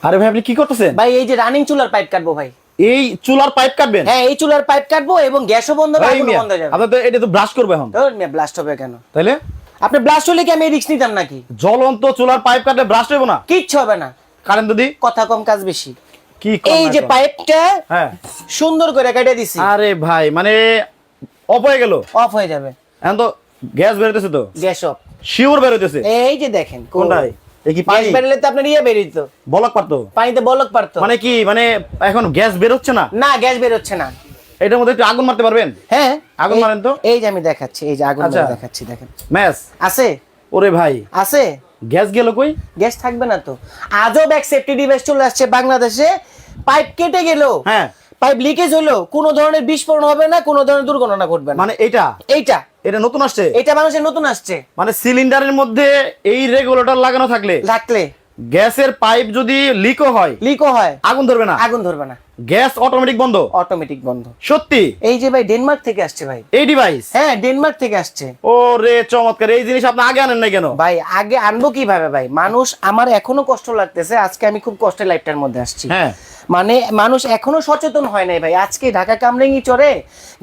আরে ভাই আপনি কি করতেছেন? ভাই এই যে রানিং চুলার পাইপ কাটবো ভাই। এই চুলার পাইপ কাটবেন? হ্যাঁ এই চুলার পাইপ কাটবো এবং গ্যাসও বন্ধ হবে, আগুনও বন্ধ হয়ে যাবে। আপনি তো এটা তো ব্রাশ করবে এখন। ধর মিয়া ব্লাস্ট হবে কেন? তাইলে আপনি ব্লাস্ট হলে কি আমি রিস্ক নিতাম নাকি? জ্বলন্ত চুলার পাইপ কাটলে ব্রাশ হইব না? কিচ্ছু হবে না। কারেন্ট যদি কথা কম কাজ বেশি। কি কম এই না যে কম? পাইপটা হ্যাঁ সুন্দর করে কেটে দিছি। আরে ভাই মানে অফ হয়ে গেল, অফ হয়ে যাবে। এখন তো গ্যাস বেরোতেছে তো, গ্যাস অফ। শিওর বেরোতেছে। এই যে দেখেন কোনটাই এই কি গ্যাস পানি বেরোলে তো আপনার ইয়ে বেরিত, বলক পারতো? পানিতে বলক পারতো। মানে কি মানে এখন গ্যাস বেরোচ্ছে না? না গ্যাস বেরোচ্ছে না। এটার মধ্যে একটু আগুন মারতে পারবেন? হ্যাঁ আগুন মারেন তো। এই যে আমি দেখাচ্ছি, এই যে আগুন আচ্ছা। দেখাচ্ছি দেখেন। ম্যাস আছে ওরে ভাই আছে। গ্যাস গেল কই? গ্যাস থাকবে না তো। আজব এক সেফটি ডিভাইস চলে আসছে বাংলাদেশে। পাইপ কেটে গেল, হ্যাঁ পাইপ লিকেজ হলো, কোনো ধরনের বিস্ফোরণ হবে না, কোনো ধরনের দুর্ঘটনা ঘটবে না। মানে এটা এইটা এটা নতুন আসছে? এটা মানুষের নতুন আসছে। মানে সিলিন্ডারের মধ্যে এই রেগুলেটর লাগানো থাকলে রাখলে গ্যাসের পাইপ যদি লিকও হয় লিকও হয়, আগুন ধরবে না? আগুন ধরবে না, গ্যাস অটোমেটিক বন্ধ? অটোমেটিক বন্ধ। সত্যি? এই যে ভাই ডেনমার্ক থেকে আসছে ভাই এই ডিভাইস? হ্যাঁ ডেনমার্ক থেকে আসছে। ওরে চমৎকার, এই জিনিস আপনি আগে আনেন নাই কেন? ভাই আগে আনবো কিভাবে ভাই? মানুষ, আমার এখনো কষ্ট লাগতেছে, আজকে আমি খুব কষ্টের লাইফটার মধ্যে আসছি। হ্যাঁ মানে মানুষ এখনো সচেতন হয় নাই ভাই। আজকে ঢাকা কামরাঙ্গি চরে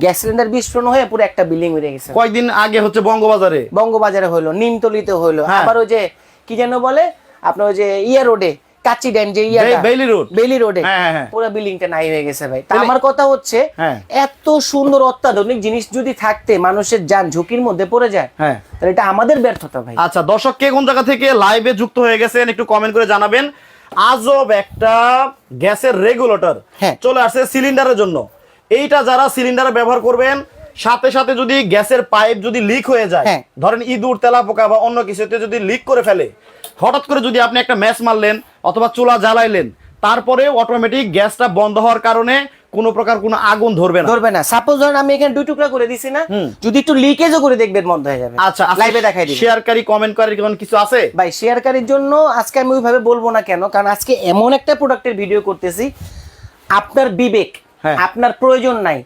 গ্যাস সিলিন্ডার বিস্ফোরণ হয়ে পুরো একটা বিল্ডিং উড়ে গেছে। কয়েকদিন আগে হচ্ছে বঙ্গবাজারে, বঙ্গবাজারে হইলো, নিমতলিতে হইলো, হ্যাঁ। আবার ওই যে কি যেন বলে আপনার ওই যে ইয়া রোডে কাচি ড্যাম যে ইয়াটা বেইলি রোড, বেইলি রোডে হ্যাঁ, হ্যাঁ। পুরো বিল্ডিংটা নাই হয়ে গেছে ভাই। তা তাহলে- আমার কথা হচ্ছে হ্যাঁ। এত সুন্দর অত্যাধুনিক জিনিস যদি থাকতে মানুষের যান ঝুঁকির মধ্যে পড়ে যায়, হ্যাঁ। তাহলে এটা আমাদের ব্যর্থতা ভাই। আচ্ছা দর্শক কে কোন জায়গা থেকে লাইভে যুক্ত হয়ে গেছেন একটু কমেন্ট করে জানাবেন। আজব একটা গ্যাসের রেগুলেটর হ্যাঁ। চলে আসছে সিলিন্ডারের জন্য। এইটা যারা সিলিন্ডারে ব্যবহার করবেন, সাথে সাথে যদি গ্যাসের পাইপ যদি লিক হয়ে যায়, হ্যাঁ। ধরেন ইঁদুর তেলাপোকা বা অন্য কিছুতে যদি লিক করে ফেলে, হঠাৎ করে যদি আপনি একটা ম্যাচ মারলেন অথবা চুলা জ্বালাইলেন, তারপরে অটোমেটিক গ্যাসটা বন্ধ হওয়ার কারণে কোনো প্রকার কোনো আগুন ধরবে না। ধরবে না। সাপোজ ধরেন আমি এখানে দুই টুকরা করে দিছি না, যদি একটু লিকেজও করে দেখবেন বন্ধ হয়ে যাবে। আচ্ছা লাইভে দেখাই দিই। শেয়ারকারী কমেন্টকারী কোন কিছু আছে? ভাই শেয়ারকারীর জন্য আজকে আমি ওইভাবে বলবো না কেন, কারণ আজকে এমন একটা প্রোডাক্টের ভিডিও করতেছি, আপনার বিবেক, হ্যাঁ। আপনার প্রয়োজন নাই,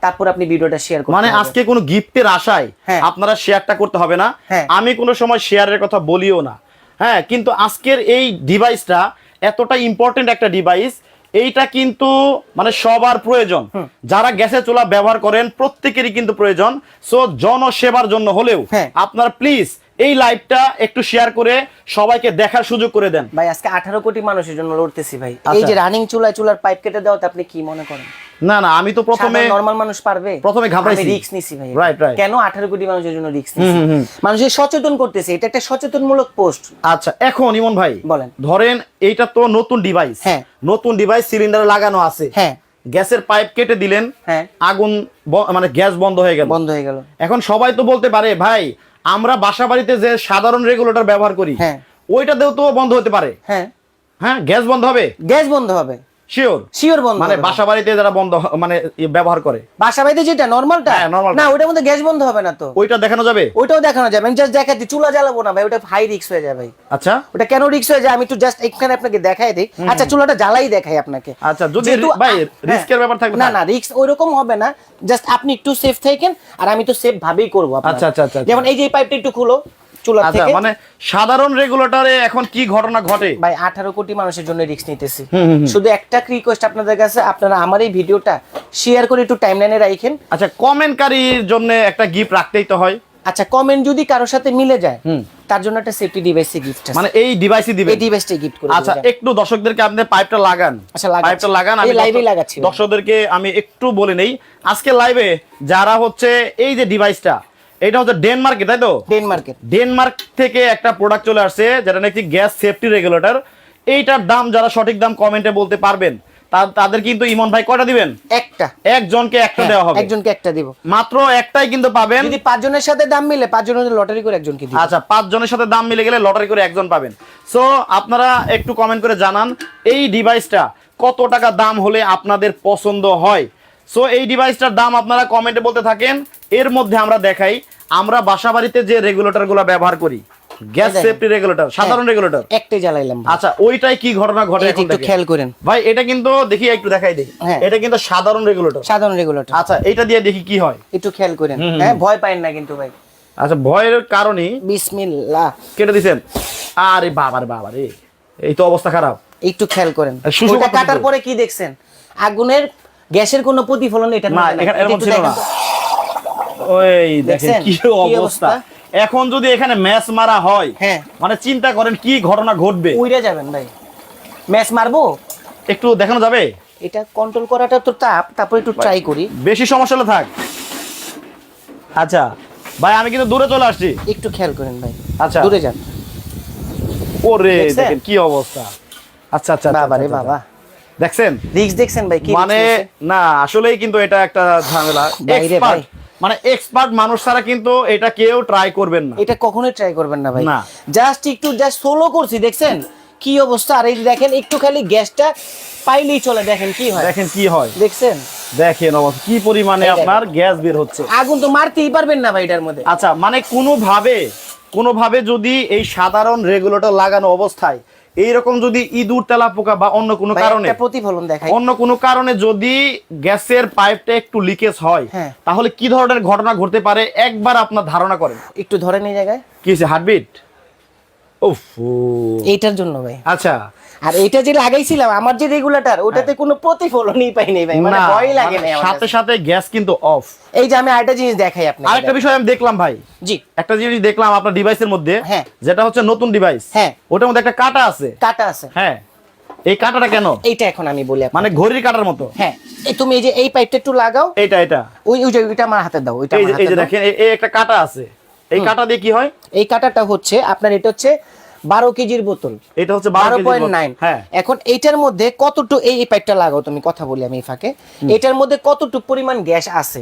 তারপর আপনি ভিডিওটা শেয়ার করতে মানে হবে। আজকে কোনো গিফটের আশায় হ্যাঁ। আপনারা শেয়ারটা করতে হবে না। হ্যাঁ। আমি কোনো সময় শেয়ারের কথা বলিও না। হ্যাঁ কিন্তু আজকের এই ডিভাইসটা এতটা ইম্পর্টেন্ট একটা ডিভাইস, এইটা কিন্তু মানে সবার প্রয়োজন। যারা গ্যাসের চুলা ব্যবহার করেন প্রত্যেকেরই কিন্তু প্রয়োজন। সো জনসেবার জন্য হলেও হ্যাঁ। আপনারা প্লিজ এই লাইভটা একটু শেয়ার করে সবাইকে দেখার সুযোগ করে দেন। ভাই আজকে 18 কোটি মানুষের জন্য লড়তেছি ভাই। এই আচ্ছা। যে রানিং চুলার পাইপ কেটে দেওয়াতে আপনি কি মনে করেন? না না আমি তো প্রথমে নরমাল মানুষ পারবে? প্রথমে ঘাবড়াইছি। আমি রিস্ক নিছি ভাই। Right, right. কেন 18 কোটি মানুষের জন্য রিস্ক নিছি? মানুষের সচেতন করতেছে, এটা একটা সচেতনমূলক পোস্ট। আচ্ছা এখন ইমন ভাই বলেন। ধরেন এইটা তো নতুন ডিভাইস, হ্যাঁ। নতুন ডিভাইস সিলিন্ডারে লাগানো আছে, হ্যাঁ গ্যাসের পাইপ কেটে দিলেন, হ্যাঁ। আগুন মানে গ্যাস বন্ধ হয়ে গেল। বন্ধ হয়ে গেল। এখন সবাই তো বলতে পারে ভাই আমরা বাসা বাড়িতে যে সাধারণ রেগুলেটর ব্যবহার করি, হ্যাঁ। ওইটাতেও তো বন্ধ হতে পারে। হ্যাঁ হ্যাঁ গ্যাস বন্ধ হবে? গ্যাস বন্ধ হবে, শিওর? শিওর বন্ধ মানে হবে। বাসা বাড়িতে যারা বন্ধ মানে ব্যবহার করে, বাসা বাড়িতে যেটা নরমালটা, হ্যাঁ, normal টা। না ওটার মধ্যে গ্যাস বন্ধ হবে না তো। ওইটা দেখানো যাবে? ওইটাও দেখানো যাবে। আমি জাস্ট দেখাচ্ছি, চুলা জ্বালাবো না ভাই, ওটা হাই রিস্ক হয়ে যায় ভাই। আচ্ছা ওটা কেন রিস্ক হয়ে যায় আমি একটু জাস্ট এখানে আপনাকে দেখাই দিই। আচ্ছা চুলাটা জ্বালাই দেখাই আপনাকে। আচ্ছা যদি যেহেতু- ভাই হ্যাঁ। রিস্কের ব্যাপার থাকবে না না রিস্ক ওইরকম হবে না, জাস্ট আপনি একটু সেফ থাকেন আর আমি তো সেফ ভাবেই করবো আপনার। আচ্ছা, আচ্ছা, আচ্ছা, আচ্ছা। যেমন এই যে এই পাইপটা একটু খুলো চুলা আচ্ছা থেকে। মানে সাধারণ রেগুলেটরে এখন কি ঘটনা ঘটে? ভাই 18 কোটি মানুষের জন্য রিস্ক নিতেছি। শুধু একটা রিকোয়েস্ট আপনাদের কাছে, আপনারা আমার এই ভিডিওটা শেয়ার করে একটু টাইমলাইনে রাখেন। আচ্ছা কমেন্টকারীর জন্য একটা গিফট রাখতেই তো হয়। আচ্ছা কমেন্ট যদি কারোর সাথে মিলে যায়, তার জন্য একটা সেফটি ডিভাইসে গিফট আছে, মানে এই ডিভাইসই দিবেন? এই ডিভাইসটাই গিফট করে আচ্ছা দেব। একটু দর্শকদেরকে আপনি পাইপটা লাগান। আচ্ছা, লাগাচ্ছি। পাইপটা লাগান, আমি এই লাইভেই লাগাচ্ছি। দর্শকদেরকে আমি একটু বলে নেই আজকে লাইভে যারা হচ্ছে এই যে ডিভাইসটা, এটা হচ্ছে ডেনমার্কে, তাই তো? ডেনমার্কের। ডেনমার্ক থেকে একটা প্রোডাক্ট চলে আসছে যেটা নাকি গ্যাস সেফটি রেগুলেটর। এইটার দাম যারা সঠিক দাম কমেন্টে বলতে পারবেন তাদের কিন্তু ইমন ভাই কয়টা দিবেন? একটা। একজনকে একটা হ্যাঁ, দেওয়া হবে। একজনকে একটা দিব। মাত্র একটাই কিন্তু পাবেন। যদি 5 জনের সাথে দাম মিলে 5 জনের লটারি করে একজনকে দিব। আচ্ছা 5 জনের সাথে দাম মিলে গেলে লটারি করে একজন পাবেন। সো আপনারা একটু কমেন্ট করে জানান এই ডিভাইসটা কত টাকা দাম হলে আপনাদের পছন্দ হয়। সো এই ডিভাইসটার দাম আপনারা কমেন্টে বলতে থাকেন। এর মধ্যে আমরা দেখাই আমরা বাসা বাড়িতে যে রেগুলেটর গুলো ব্যবহার করি, গ্যাস সেফটি রেগুলেটর, সাধারণ রেগুলেটর, একটাই জ্বালাইলাম। আচ্ছা ওইটাই কি ঘটনা ঘটে এখন একটু দেখেন খেয়াল করেন ভাই। এটা কিন্তু দেখি একটু দেখাই দিই, হ্যাঁ। এটা কিন্তু সাধারণ রেগুলেটর। সাধারণ রেগুলেটর। আচ্ছা এইটা দিয়ে দেখি কি হয়, একটু খেয়াল করেন। হ্যাঁ ভয় পাইন না কিন্তু ভাই। আচ্ছা ভয়ের কারণে বিসমিল্লাহ। কেটে দিছেন। আরে বাবারে বাবারে, এই তো অবস্থা খারাপ। একটু খেয়াল করেন শুশু ওটা কত কাটার ছিল? পরে কি দেখছেন আগুনের গ্যাসের কোনো প্রতিফলন এটা না এখানে এরকম ছিল না। ওই দেখেন দেখছেন? কি কি অবস্থা। অবস্থা? এখন যদি এখানে ম্যাচ মারা হয়, হ্যাঁ। মানে চিন্তা করেন কি ঘটনা ঘটবে। উইরা যাবেন ভাই, ম্যাচ মারবো। একটু দেখানো যাবে? এটা কন্ট্রোল করাটা তো টাফ, তারপর একটু ট্রাই করি। বেশি সমস্যা হলে থাক। আচ্ছা ভাই আমি কিন্তু দূরে চলে আসছি। একটু খেয়াল করেন ভাই, আচ্ছা। দূরে যান। ওরে দেখছেন? দেখেন কি অবস্থা। আচ্ছা আচ্ছা বাবা রে আচ্ছা, বাবা, দেখছেন রিস্ক দেখছেন ভাই, কি মানে risk নিয়েছে? না আসলেই কিন্তু এটা একটা ঝামেলা। বাইরে এক্সপার্ট ভাই। মানে এক্সপার্ট মানুষ ছাড়া কিন্তু এটা কেউ ট্রাই করবেন না। এটা কখনোই ট্রাই করবেন না ভাই। না। জাস্ট সোলো করছি, দেখছেন কি অবস্থা। আর এই যে দেখেন একটু খালি গ্যাসটা পাইলেই চলে, দেখেন কি হয়, দেখেন কি হয়, দেখছেন দেখেন অবস্থা কি পরিমাণে এই দেখেন। আপনার গ্যাস বের হচ্ছে। আগুন তো মারতেই পারবেন না ভাই এটার মধ্যে। আচ্ছা মানে কোনোভাবে যদি এই সাধারণ রেগুলেটর লাগানো অবস্থায় এইরকম যদি ইঁদুর তেলাপোকা বা অন্য কোনো ভাই, কারণে একটা প্রতিফলন দেখাই। অন্য কোনো কারণে যদি গ্যাসের পাইপটা একটু লিকেজ হয়, হ্যাঁ। তাহলে কি ধরনের ঘটনা ঘটতে পারে একবার আপনার ধারণা করেন। একটু ধরেন এই জায়গায়, কি হয়েছে, হার্টবিট? উফ এইটার জন্য ভাই। আচ্ছা আর এটা যে লাগাইছিলাম আমার যে রেগুলেটর, ওটাতে কোনো প্রতিফলনই পাই নাই ভাই, মানে না, ভয় লাগে মানে না আমার সাথে কাছে। সাথে গ্যাস কিন্তু অফ। এই যে আমি আরেকটা জিনিস দেখাই আপনাকে। আরেকটা বিষয় আমি দেখলাম ভাই, জি, একটা জিনিস দেখলাম আপনার ডিভাইসের মধ্যে, হ্যাঁ। যেটা হচ্ছে নতুন ডিভাইস, হ্যাঁ। ওটার মধ্যে একটা কাঁটা আছে। কাটা আছে। হ্যাঁ, এই কাঁটাটা কেন? এইটা এখন আমি বলি আপনাকে। মানে ঘড়ির কাঁটার মতো। হ্যাঁ, এই তুমি এই যে এই পাইপটা একটু লাগাও। এটা ওই ওই যে ওইটা আমার হাতে দাও, ওইটা এই আমার যে এই হাতে যে দাও। দেখেন এই একটা কাঁটা আছে, এই কাঁটা দিয়ে কি হয়? এই কাটাটা হচ্ছে আপনার, এটা হচ্ছে 12 কেজির বোতল, এটা হচ্ছে 12.9। 12.9। হ্যাঁ, এখন এইটার মধ্যে কতটুকু, এই পাইপটা লাগাও তুমি, কথা বলি আমি এই ফাঁকে। এটার মধ্যে কতটুকু পরিমাণ গ্যাস আছে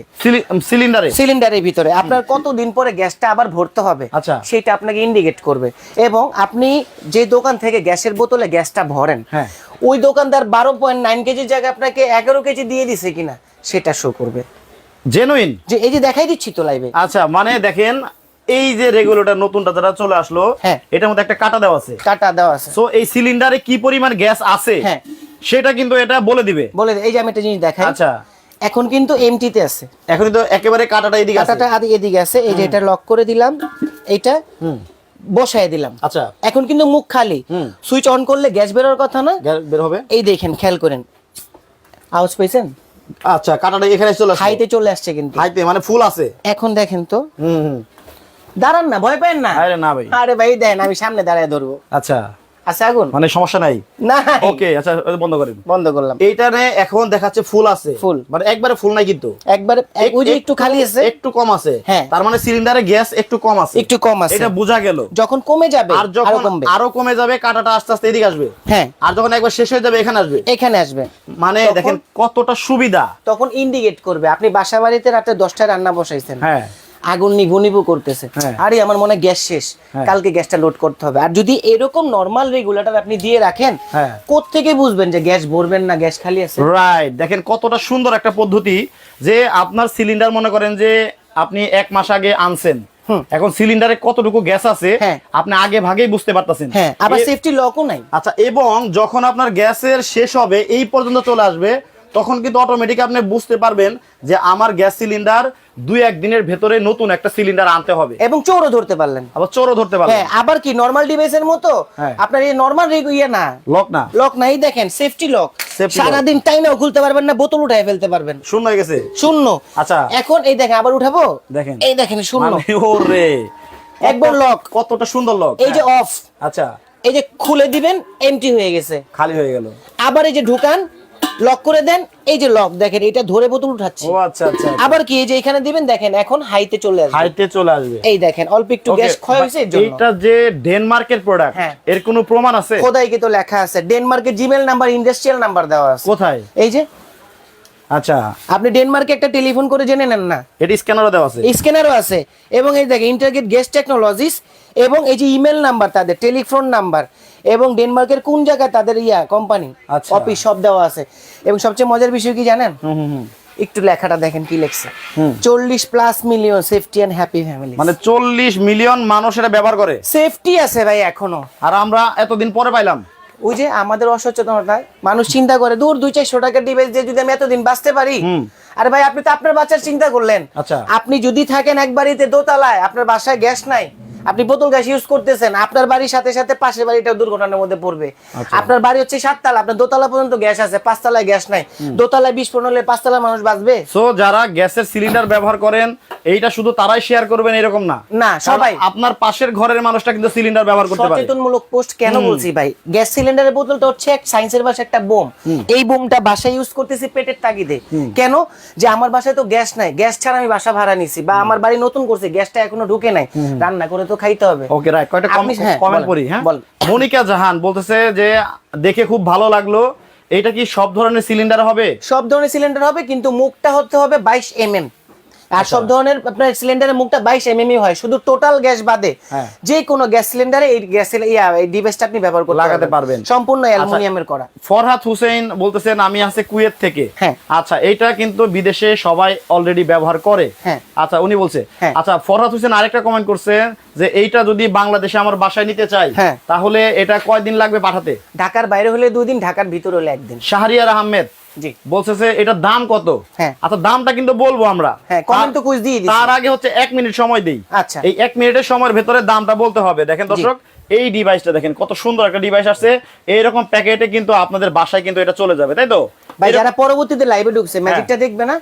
সিলিন্ডারে। সিলিন্ডারের ভিতরে, আপনার কতদিন পরে গ্যাসটা আবার ভরতে হবে, আচ্ছা। সেটা আপনাকে ইন্ডিকেট করবে। এবং আপনি যে দোকান থেকে গ্যাসের বোতলে গ্যাসটা ভরেন, হ্যাঁ। ওই দোকানদার 12.9 কেজির জায়গায় আপনাকে 11 কেজি দিয়ে দিছে কিনা সেটা শো করবে। জেনুইন। যে এই যে দেখাই দিচ্ছি তো লাইভে। আচ্ছা মানে দেখেন এই যে রেগুলেটর নতুনটা যেটা চলে আসলো, হ্যাঁ। এটার মধ্যে একটা কাঁটা দেওয়া আছে। কাটা দেওয়া আছে। সো এই সিলিন্ডারে কি পরিমাণ গ্যাস আছে, হ্যাঁ। সেটা কিন্তু এটা বলে দিবে। বলে এই যে আমি একটা জিনিস দেখাই। আচ্ছা এখন কিন্তু এমটিতে আছে, এখন তো একেবারে কাঁটাটা এদিকে আছে। কাটাটা আদি এদিকে আছে। এই যে এটা লক করে দিলাম, এইটা বসায় দিলাম। আচ্ছা এখন কিন্তু মুখ খালি, সুইচ অন করলে গ্যাস বেরোর কথা না। গ্যাস বের হবে। এই দেখেন, খেয়াল করেন, আওয়াজ পেয়েছেন? আচ্ছা কাঁটাটা এখানে চলে আসলো। হাইতে চলে আসছে কিন্তু। হাইতে মানে ফুল আছে। এখন দেখেন তো, হুম। দাঁড়ান না, ভয় পেন না। আরে না ভাই। আরে ভাই দেন, আমি সামনে দাঁড়ায় ধরবো। আচ্ছা আছে আগুন? মানে সমস্যা নাই। না, ওকে আচ্ছা বন্ধ করেন। বন্ধ করলাম। এইটারে এখন দেখাচ্ছে ফুল আছে। ফুল। মানে একবারে ফুল নাই কিন্তু। একবারে ওই যে একটু খালি আছে, একটু কম আছে। হ্যাঁ। তার মানে সিলিন্ডারে গ্যাস একটু কম আছে। একটু কম আছে। এটা বোঝা গেল। যখন কমে যাবে আর আরো যখন কমবে। আরো কমে যাবে কাঁটাটা আস্তে আস্তে এদিকে আসবে। হ্যাঁ। আর যখন একবার শেষ হয়ে যাবে এখানে আসবে। এখানে আসবে, মানে তখন- দেখেন কতটা সুবিধা। তখন ইন্ডিকেট করবে। আপনি বাসা বাড়িতে রাতে 10টায় রান্না বসাইছেন, হ্যাঁ আগুন নিভু করতেছে, হ্যাঁ। আরে আমার মনে হয় গ্যাস শেষ, হ্যাঁ। কালকে গ্যাসটা লোড করতে হবে। আর যদি এরকম নরমাল রেগুলেটর আপনি দিয়ে রাখেন, হ্যাঁ। কোত্থেকে বুঝবেন যে গ্যাস ভরবেন না গ্যাস খালি আছে? রাইট, দেখেন কতটা সুন্দর একটা পদ্ধতি যে আপনার সিলিন্ডার মনে করেন যে আপনি 1 মাস আগে আনছেন, এখন সিলিন্ডারে কতটুকু গ্যাস আছে হ্যাঁ। আপনি আগে ভাগেই বুঝতে পারতেছেন। হ্যাঁ, আবার সেফটি লকও নাই। আচ্ছা এবং যখন আপনার গ্যাসের শেষ হবে এই পর্যন্ত চলে আসবে, তখন কিন্তু অটোমেটিক আপনি বুঝতে পারবেন যে আমার গ্যাস সিলিন্ডার 2-1 দিনের ভেতরে নতুন একটা সিলিন্ডার আনতে হবে। এবং চোরও ধরতে পারলেন। আবার চোরও ধরতে পারবেন। হ্যাঁ, আবার কি নরমাল ডিভাইসের মতো হ্যাঁ। আপনার এই নরমাল ইয়ে না, লক না, লক নাই, দেখেন সেফটি লক। Safety lock। সারাদিন টাইনাও খুলতে পারবেন না, বোতল উঠায় ফেলতে পারবেন। শূন্য হয়ে গেছে। শূন্য। আচ্ছা এখন এই দেখেন, আবার উঠাবো, দেখেন। এই দেখেন শূন্য। মানে ওরে একবার লক, কতটা সুন্দর লক। এই যে অফ, আচ্ছা এই যে খুলে দিবেন এমটি হয়ে গেছে, খালি হয়ে গেল। আবার এই যে ঢুকান, লক করে দেন, এই যে লক, দেখেন এটা ধরে বোতল উঠাচ্ছি। ও আচ্ছা আচ্ছা। আবার কি এই যে এখানে দিবেন, দেখেন এখন হাইতে চলে আসবে, হাইতে চলে আসবে। এই দেখেন অল্প একটু গ্যাস Okay, ক্ষয় হয়েছে এর জন্য। এইটা যে ডেনমার্কের প্রোডাক্ট, হ্যাঁ। এর কোনো প্রমাণ আছে? খোদাইকে তো লেখা আছে, ডেনমার্কের জিমেল নাম্বার, ইন্ডাস্ট্রিয়াল নাম্বার দেওয়া আছে। কোথায়? এই যে আচ্ছা আপনি ডেনমার্কে একটা টেলিফোন করে জেনে নেন না, এটা স্ক্যানারও দেওয়া আছে। স্ক্যানারও আছে। এবং এই দেখেন ইন্টারগেট গ্যাস টেকনোলজিস, এবং এই যে ইমেল নাম্বার তাদের, টেলিফোন নাম্বার, এবং ডেনমার্কের কোন জায়গায় তাদের কোম্পানি আচ্ছা। অফিস সব দেওয়া আছে। এবং সবচেয়ে মজার বিষয় কি জানেন? একটু লেখাটা দেখেন কি লেখছে, 40+ million safety and happy family. মানে 40 মিলিয়ন মানুষ এটা ব্যবহার করে। সেফটি আছে ভাই এখনো। আর আমরা এতদিন পরে পাইলাম। ওই যে আমাদের অসচেতনতায় মানুষ চিন্তা করে, দূর 200-400 টাকার ডিভাইস দিয়ে যদি আমি এতদিন বাঁচতে পারি। আরে ভাই, আপনি তো আপনার বাচ্চার চিন্তা করলেন। আচ্ছা। আপনি যদি থাকেন এক বাড়িতে দোতলায়, আপনার বাসায় গ্যাস নাই, আপনি বোতল গ্যাস ইউজ করতেছেন, আপনার বাড়ির সাথে সাথে পাশের বাড়িটাও দুর্ঘটনার মধ্যে পড়বে। আপনার বাড়ি হচ্ছে 7 তলা, আপনার দোতলা পর্যন্ত গ্যাস আছে, 5 তলায় গ্যাস নাই, দোতলায় বিস্ফোরণ হলে 5 তলার মানুষ বাঁচবে? সো যারা গ্যাসের সিলিন্ডার ব্যবহার করেন এইটা শুধু তারাই শেয়ার করবেন এরকম না, না সবাই। আপনার পাশের ঘরের মানুষটা কিন্তু সিলিন্ডার ব্যবহার করতে পারে। সচেতনমূলক পোস্ট কেন বলছি ভাই, গ্যাস সিলিন্ডারের বোতলটা হচ্ছে এক সায়েন্সের ভাষায় একটা বোম। এই বোমটা বাসায় ইউজ করতেছি পেটের তাগিদে। কেন? যে আমার বাসায় তো গ্যাস নাই, গ্যাস ছাড়া আমি বাসা ভাড়া নিছি, বা আমার বাড়ি নতুন করছি, গ্যাসটা এখনো ঢুকে নাই, রান্না করে তো খাইতে হবে। ওকে রাইট, কয়টা কমেন্ট পড়ি। হ্যাঁ, মনিকা জাহান বলতেছে যে দেখে খুব ভালো লাগলো, এটা কি সব ধরনের সিলিন্ডার হবে? সব ধরনের সিলিন্ডার হবে, কিন্তু মুখটা হতে হবে 22 mm। আর সব ধরনের আপনার সিলিন্ডারের মুখটা 22 mm হয়, শুধু টোটাল গ্যাস বাদে যে কোনো গ্যাস সিলিন্ডারে এই গ্যাস এই ডিভাইসটা আপনি ব্যবহার করতে লাগাতে পারবেন, সম্পূর্ণ অ্যালুমিনিয়ামের করা। ফরহাদ হুসেন বলতেছেন আমি আছি কুয়েত থেকে। আচ্ছা, এটা কিন্তু বিদেশে সবাই অলরেডি ব্যবহার করে। আচ্ছা, উনি বলছে। আচ্ছা, ফরহাদ হোসেন আরেকটা কমেন্ট করছে যে এইটা যদি বাংলাদেশে আমার বাসায় নিতে চাই তাহলে এটা কয়দিন লাগবে পাঠাতে? ঢাকার বাইরে হলে 2 দিন, ঢাকার ভিতরে হলে 1 দিন। শাহরিয়ার আহমেদ বলছে যে এটার দাম কত? আচ্ছা, দামটা কিন্তু বলবো আমরা, কমেন্ট তো কুইজ দিয়ে দিই, তার আগে হচ্ছে 1 মিনিট সময় দেই। আচ্ছা, এই 1 মিনিটের সময়ের ভেতরে দামটা বলতে হবে। দেখেন দর্শক, এই ডিভাইসটা দেখেন কত সুন্দর একটা ডিভাইস আসছে, এইরকম প্যাকেটে কিন্তু আপনাদের বাসায় কিন্তু এটা চলে যাবে, তাই তো ভাই? যারা পরবর্তীতে লাইভে ঢুকছে ম্যাজিকটা দেখবে না,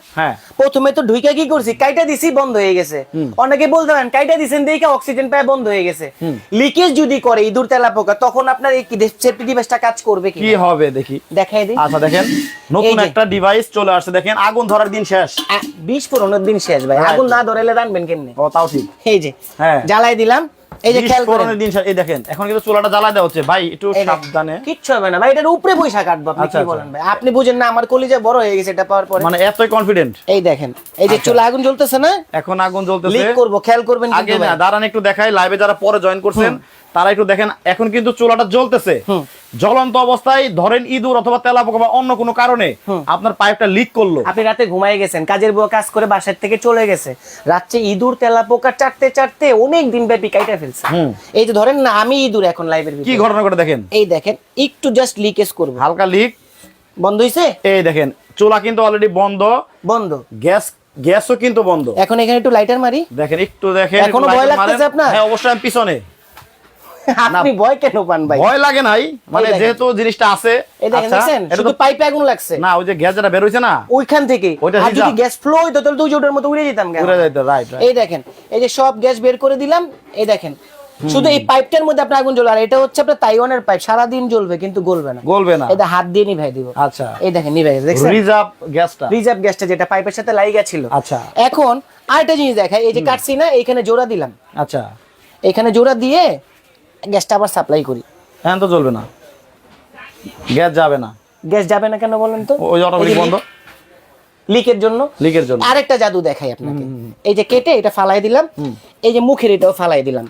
প্রথমে তো ঢুইকা কি করছি, কাইটা দিছি বন্ধ হয়ে গেছে। অনেকে বলতে পারেন কাইটা দিছেন দেখে অক্সিজেন পায় বন্ধ হয়ে গেছে। লিকেজ যদি করে ইঁদুর তেলাপোকা, তখন আপনার এই সেফটি ডিভাইসটা কাজ করবে কি হবে দেখি, দেখাই দিই। আচ্ছা, দেখেন নতুন একটা ডিভাইস চলে আসছে, দেখেন আগুন ধরার দিন শেষ, বিস্ফোরণের দিন শেষ ভাই। আগুন না ধরাইলে রানবেন কেমনে? ও তাও ঠিক। এই যে জ্বালাই দিলাম, এই যে খেয়াল করেন দিন এই দেখেন এখন কিন্তু চুলাটা জ্বালা দেওয়া হচ্ছে ভাই, একটু সাবধানে। কিচ্ছু হবে না ভাই, এটার উপরে পয়সা কাটবো। আপনি কি বলেন ভাই? আপনি বুঝেন না আমার কলিজা বড় হয়ে গেছে এটা পাওয়ার পরে, মানে এতই কনফিডেন্ট। এই দেখেন, এই যে চুলা আগুন জ্বলতেছে না, এখন আগুন জ্বলতেছে, লিক করব, খেয়াল করবেন। আগে না দাঁড়ান একটু দেখাই, লাইভে যারা পরে জয়েন করছেন তারা একটু দেখেন, এখন কিন্তু চুলাটা জ্বলতেছে জ্বলন্ত অবস্থায়। ধরেন ইঁদুর অথবা তেলাপোকা বা অন্য কোনো কারণে আপনার পাইপটা লিক করলো, আপনি রাতে ঘুমায় গেছেন, কাজের বুয়া কাজ করে বাসার থেকে চলে গেছে, রাতে ইঁদুর তেলাপোকা চাটতে চাটতে অনেক দিন ব্যাপী কাইটা ফেলছে। এই যে ধরেন না আমি ইঁদুর এখন লাইভের ভিতরে, কি ঘটনা ঘটে দেখেন, এই দেখেন একটু জাস্ট লিকেজ করব, হালকা লিক, বন্ধ হইছে। এই দেখেন চুলা কিন্তু অলরেডি বন্ধ, গ্যাসও কিন্তু বন্ধ। এখন এখানে একটু লাইটার মারি, দেখেন একটু দেখেন। এখনো ভয় লাগতেছে আপনার? হ্যাঁ অবশ্যই, আমি পিছনে। আপনি ভয় কেন পান ভাই? ভয় লাগে নাই, মানে যেহেতু জিনিসটা আছে। এই দেখেন, দেখেন শুধু পাইপে আগুন লাগছে না, ওই যে গ্যাস যেটা বের হইছে না ওইখান থেকে, আর যদি গ্যাস ফ্লো হইতো তাহলে তো ওটার মতো উড়ে যেতাম। উড়ে যাইতো, রাইট। এই দেখেন, এই যে সব গ্যাস বের করে দিলাম, এই দেখেন শুধু এই পাইপটার মধ্যে আপনার আগুন জ্বলে। আর এটা হচ্ছে আপনার তাইওয়ানের পাইপ, সারা দিন জ্বলবে কিন্তু গলবে না। এটা হাত দিয়ে নিভাই দিব। আচ্ছা, এই দেখেন নিভাই গেছে, দেখছেন রিজার্ভ গ্যাসটা যেটা পাইপের সাথে লাগা ছিল। আচ্ছা, এখন আরেকটা জিনিস দেখাই, এই যে কাটছি না, এইখানে জোড়া দিলাম। আচ্ছা, এখানে জোড়া দিয়ে গ্যাসটা আবার সাপ্লাই করি। হ্যাঁ, তো জ্বলবে না, গ্যাস যাবে না। গ্যাস যাবে না কেন বলেন তো? ওই অটোমেটিক বন্ধ, লিকের জন্য। আরেকটা জাদু দেখাই আপনাকে, এই যে কেটে এটা ফালাই দিলাম, এই যে মুখের এটাও ফালাই দিলাম।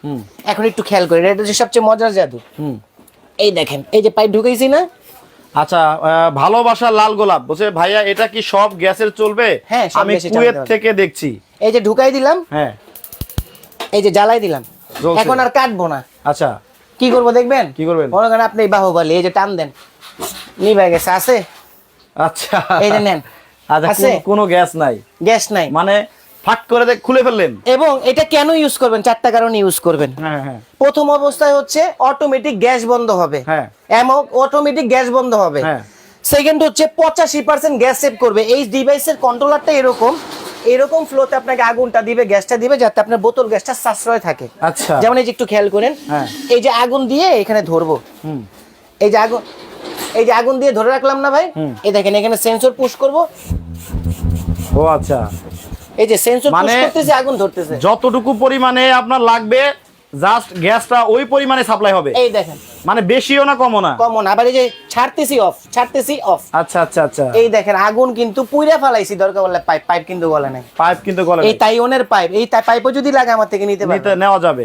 এখন একটু খেয়াল করি, এটা হচ্ছে সবচেয়ে মজার জাদু। এই দেখেন, এই যে পাইপ ঢুকাইছি না। আচ্ছা, ভালোবাসা লাল গোলাপ বলছে ভাইয়া এটা কি সব গ্যাসের চলবে? হ্যাঁ, আমি কুয়েত থেকে দেখছি। এই যে ঢুকাই দিলাম, হ্যাঁ, এই যে জ্বালাই দিলাম, এখন আর কাটবো না। আচ্ছা, কি করবো দেখবেন? কি করবেন? মনে করেন আপনি বাহুবলী, এই যে টান দেন, নিভাই গেছে, আছে। আচ্ছা, এই যে নেন। আচ্ছা, কোনো গ্যাস নাই, মানে ফাট করে খুলে ফেললেন। এবং এটা কেন ইউজ করবেন? 4টা কারণে ইউজ করবেন। প্রথম অবস্থায় হচ্ছে অটোমেটিক গ্যাস বন্ধ হবে, অটোমেটিক গ্যাস বন্ধ হবে। সেকেন্ড হচ্ছে 85% গ্যাস সেভ করবে। এই ডিভাইসের কন্ট্রোলারটা এরকম ফ্লোতে আপনাকে আগুনটা দিবে, গ্যাসটা দিবে, যাতে আপনার বোতল গ্যাসটা সাশ্রয় থাকে। আচ্ছা, যেমন এই যে একটু খেয়াল করেন, এই যে আগুন দিয়ে এখানে ধরবো, এই যে আগুন দিয়ে ধরে রাখলাম না ভাই, এই দেখেন এখানে সেন্সর পুশ করব। ও আচ্ছা, এই যে সেন্সর পুশ করতেছে, আগুন ধরতেছে। যতটুকু পরিমাণে আপনার লাগবে জাস্ট গ্যাসটা ওই পরিমাণে সাপ্লাই হবে। এই দেখেন, মানে বেশিও না কমও না। আবার এই যে ছাড়তেছি অফ। আচ্ছা আচ্ছা আচ্ছা, এই দেখেন আগুন কিন্তু পুইরা ফেলাইছি, দরকার বললে পাইপ কিন্তু গলে নাই। এই তাইওয়ানের পাইপ, এই পাইপও যদি লাগে আমার থেকে নেওয়া যাবে।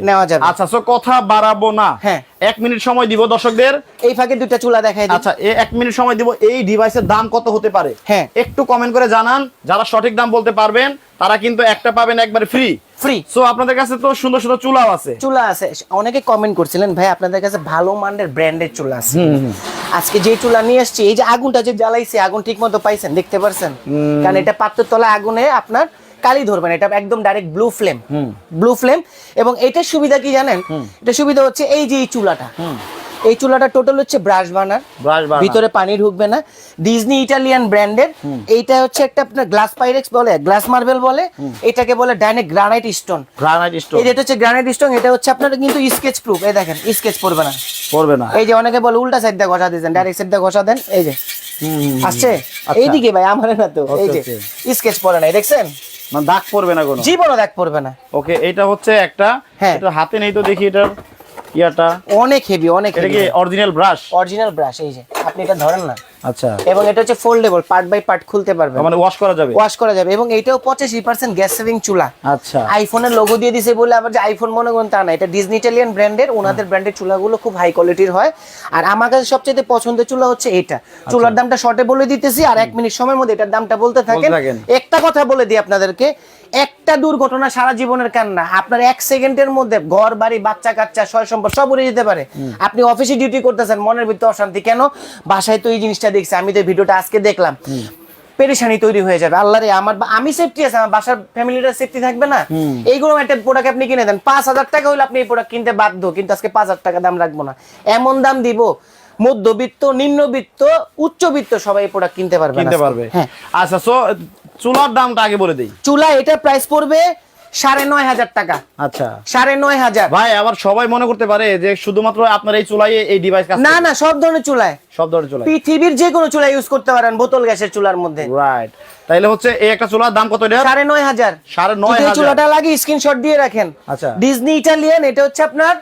আচ্ছা, সো কথা বাড়াবো না। হ্যাঁ, 1 মিনিট সময় দিব দর্শকদের। এই ফাঁকে দুইটা চুলা দেখাই দিই। আচ্ছা, 1 মিনিট সময় দিব। এই ডিভাইসের দাম কত হতে পারে? হ্যাঁ, একটু কমেন্ট করে জানান। যারা সঠিক দাম বলতে পারবেন তারা কিন্তু একটা পাবেন একবার ফ্রি। সো আপনাদের কাছে তো সুন্দর সুন্দর চুলা আছে। অনেকে কমেন্ট করছিলেন ভাই আপনাদের কাছে ভালো মানের ব্র্যান্ডের চুলা আছে। আজকে যে চুলা নিয়ে আসছি, এই যে আগুনটা যে জ্বালাইছে, আগুন ঠিক মতো পাইছেন, দেখতে পারছেন? কারণ এটা পাত্রের তলায় আগুনে আপনার কালি ধরবে না, এটা একদম ডাইরেক্ট ব্লু ফ্লেম। এবং এটার সুবিধা কি জানেন? এটা সুবিধা হচ্ছে এই যে এই চুলাটা, এই চুলাটা টোটাল হচ্ছে ব্রাশ বার্নার, ভিতরে পানি ঢুকবে না, ডিজনি ইটালিয়ান ব্র্যান্ডের। এইটা হচ্ছে একটা আপনার গ্লাস পাইরেক্স বলে, গ্লাস মার্বেল বলে, এটাকে বলে ডাইরেক্ট গ্রানাইট স্টোন। এই যেটা হচ্ছে গ্রানাইট স্টোন, এটা হচ্ছে আপনার কিন্তু স্কেচ প্রুফ। এই দেখেন স্কেচ পড়বে না। এই যে অনেকে বলে উল্টা সাইড দিয়ে ঘষা দিয়েছেন, ডাইরেক্ট সাইড দিয়ে ঘষা দেন, এই যে আসছে এইদিকে ভাই, আমার না তো, এই যে স্কেচ পড়ে নাই, দেখছেন? মানে দাগ পড়বে না কোনো, জীবনও দাগ পড়বে না। ওকে, এটা হচ্ছে একটা, এটা হাতে নেই তো দেখি এটার ইয়াটা অনেক হেভি, অনেক এটা হেভি। কি অরিজিনাল ব্রাশ? এই যে আপনি এটা ধরেন না, আচ্ছা। এবং এটা হচ্ছে ফোল্ডেবল, পার্ট বাই পার্ট খুলতে পারবেন, মানে ওয়াশ করা যাবে। এবং এটাও 85% গ্যাস সেভিং চুলা। আচ্ছা, আইফোনের লোগো দিয়ে দিয়েছে বলে আবার যে আইফোন মনে করেন তা না, এটা ডিজনি ইটালিয়ান ব্র্যান্ডের, ওনাদের ব্র্যান্ডের চুলাগুলো খুব হাই কোয়ালিটির হয়। আর আমার কাছে সবচেয়ে পছন্দের চুলা হচ্ছে এটা। চুলার দামটা শর্টে বলে দিতেছি, আর 1 মিনিট সময়ের মধ্যে এটার দামটা বলতে থাকেন। একটা কথা বলে দিই আপনাদেরকে, একটা দুর্ঘটনা সারা জীবনের কান্না, আপনার 1 সেকেন্ডের মধ্যে ঘর বাড়ি বাচ্চা কাচ্চা সয় সম্পদ সব উড়ে যেতে পারে। আপনি অফিসে ডিউটি করতেছেন, মনের ভিতরে অশান্তি কেন, বাসায় তো এই জিনিসটা দেখছি, আমি তো ভিডিওটা আজকে দেখলাম, পেরেশানি তৈরি হয়ে যাবে। আল্লাহ রে, আমি সেফটি আছে, আমার বাসার ফ্যামিলিটা সেফটি থাকবে না। এইগুলো একটা প্রোডাক্ট আপনি কিনে দেন 5,000 টাকা হলে আপনি এই প্রোডাক্ট কিনতে বাধ্য, কিন্তু আজকে 5,000 টাকা দাম রাখবো না, এমন দাম দিব মধ্যবিত্ত, নিম্নবিত্ত, উচ্চবিত্ত সবাই এই প্রোডাক্ট কিনতে পারবে। হ্যাঁ, আচ্ছা। সো চুলার দামটা আগে বলে দেই। চুলা এটা প্রাইস পড়বে 9,500 টাকা। আচ্ছা, 9,500। ভাই আবার সবাই মনে করতে পারে যে শুধুমাত্র আপনার এই চুলায় এই ডিভাইস কাজ না, সব ধরনের চুলায়, চুলায় পৃথিবীর যে কোনো চুলা ইউজ করতে পারেন, বোতল গ্যাসের চুলার মধ্যে। রাইট, তাইলে হচ্ছে এই একটা চুলার দাম কত? এটা 9,500। 9,500 চুলাটা লাগে স্ক্রিনশট দিয়ে রাখেন। আচ্ছা, ডিজনি ইটালিয়ান, এটা হচ্ছে আপনার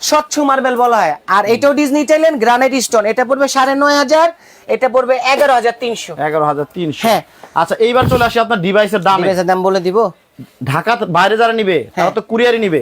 স্বচ্ছ মার্বেল বলা হয়, আর এটাও ডিজনি ইটালিয়ান গ্রানাইট স্টোন। এটা পড়বে 9,500, এটা পড়বে 11,300। 11,300। হ্যাঁ, আচ্ছা, এইবার চলে আসি আপনার ডিভাইসের দাম। ডিভাইসের দাম বলে দিব। ঢাকা বাইরে যারা নিবে তারা তো কুরিয়ারে নিবে।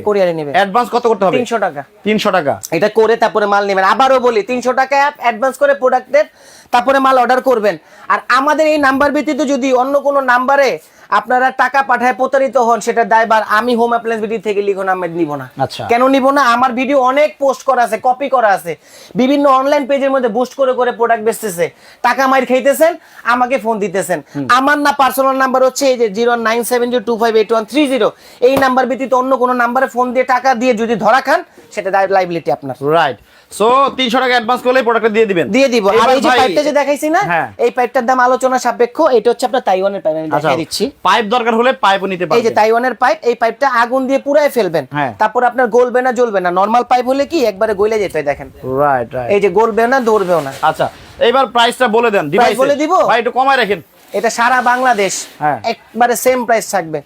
অ্যাডভান্স কত করতে হবে? 300 টাকা। 300 টাকা এটা করে তারপরে মাল নেবেন। আবারও বলি, 300 টাকা অ্যাডভান্স করে প্রোডাক্টের, তারপরে মাল অর্ডার করবেন। আর আমাদের এই নাম্বার ব্যতীত যদি অন্য কোনো নাম্বারে আপনারা টাকা পাঠায় প্রতারিত হন, সেটা দায়ভার আমি হোম অ্যাপ্লায়েন্স ভিডিও থেকে লিখুন, আমি নিব না। আচ্ছা, কেন নিব না? আমার ভিডিও অনেক পোস্ট করা আছে, কপি করা আছে, বিভিন্ন অনলাইন পেজের মধ্যে বুস্ট করে করে প্রোডাক্ট বেচতেছে, টাকা মাইর খাইতেছেন, আমাকে ফোন দিতেছেন। আমার না পার্সোনাল নাম্বার হচ্ছে এই যে 09702582130। এই নাম্বার ব্যতীত অন্য কোনো নাম্বারে ফোন দিয়ে টাকা দিয়ে যদি ধরা খান, সেটা লাইবিলিটি আপনার। রাইট। সো 300 টাকা অ্যাডভান্স করলে প্রোডাক্টটা দিয়ে দিবেন। দিয়ে দিব। আর এই যে পাইপটা যে দেখাইছি না, এই পাইপটার দাম আলোচনা সাপেক্ষ। এটা হচ্ছে আপনার তাইওয়ানের পাইপ, আমি দেখাই দিচ্ছি। পাইপ দরকার হলে পাইপও নিতে পারবেন। এই যে তাইওয়ানের পাইপ, এই পাইপটা আগুন দিয়ে পুরাই ফেলবেন, তারপর আপনার গলবে না জ্বলবে না। নরমাল পাইপ হলে কি একবারে গলে যেত, দেখেন। রাইট, এই যে গলবে না, ধরবেও না। আচ্ছা, এইবার প্রাইসটা বলে দেন। ডিভাইস বলে দিব ভাই, একটু কমায় রাখেন। এটা সারা বাংলাদেশ একবারে সেম প্রাইস থাকবে।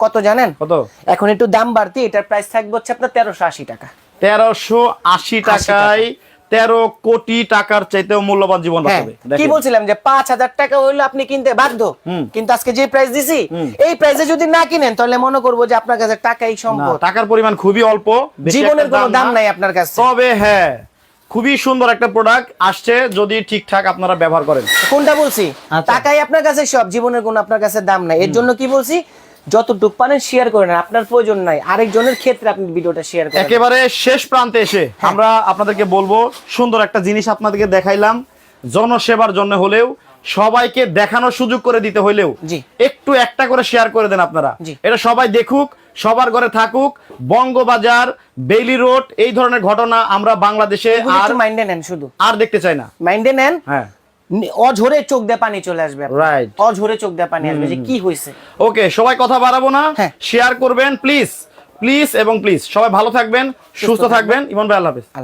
কত জানেন? কত? এখন একটু দাম বাড়তি, এটার প্রাইস থাকবে হচ্ছে আপনার 1380 টাকা। 1380 টাকায় 13 কোটি টাকার চাইতেও মূল্যবান জীবন বাঁচাবে। কি বলছিলাম যে 5,000 টাকা হইলে আপনি কিনতে বাধ্য, কিন্তু আজকে যে প্রাইস দিছি, এই প্রাইসে যদি না কিনেন তাহলে মনে করবো যে আপনার কাছে টাকাই সম্পদ। টাকার পরিমাণ খুবই অল্প, জীবনের কোনো দাম নাই আপনার কাছে। তবে হ্যাঁ, খুবই সুন্দর একটা প্রোডাক্ট আসছে যদি ঠিকঠাক আপনারা ব্যবহার করেন। কোনটা বলছি? টাকাই আপনার কাছে সব, জীবনের কোনো আপনার কাছে দাম নাই। এর জন্য কি বলছি, যতটুক পারেন শেয়ার করেন, আপনার প্রয়োজন নাই, আরেকজনের ক্ষেত্রে আপনি ভিডিওটা শেয়ার করেন। একেবারে শেষ প্রান্তে এসে আমরা আপনাদেরকে বলবো, সুন্দর একটা জিনিস আপনাদেরকে দেখাইলাম, জনসেবার জন্য হলেও, সবাইকে দেখানোর সুযোগ করে দিতে হইলেও একটু একটা করে শেয়ার করে দেন আপনারা। এটা সবাই দেখুক, সবার ঘরে থাকুক। বঙ্গবাজার, বেইলি রোড, এই ধরনের ঘটনা আমরা বাংলাদেশে আর মাইন্ডে নেন, শুধু আর দেখতে চাই না, মাইন্ডে নেন। হ্যাঁ, অঝরে চোখ দিয়ে পানি চলে আসবে। রাইট, অঝরে চোখ দিয়ে পানি আসবে যে কি হয়েছে। ওকে, সবাই কথা বাড়াবো না, শেয়ার করবেন প্লিজ, প্লিজ এবং প্লিজ। সবাই ভালো থাকবেন, সুস্থ থাকবেন। ইমন ভাই, আল্লাহ হাফেজ।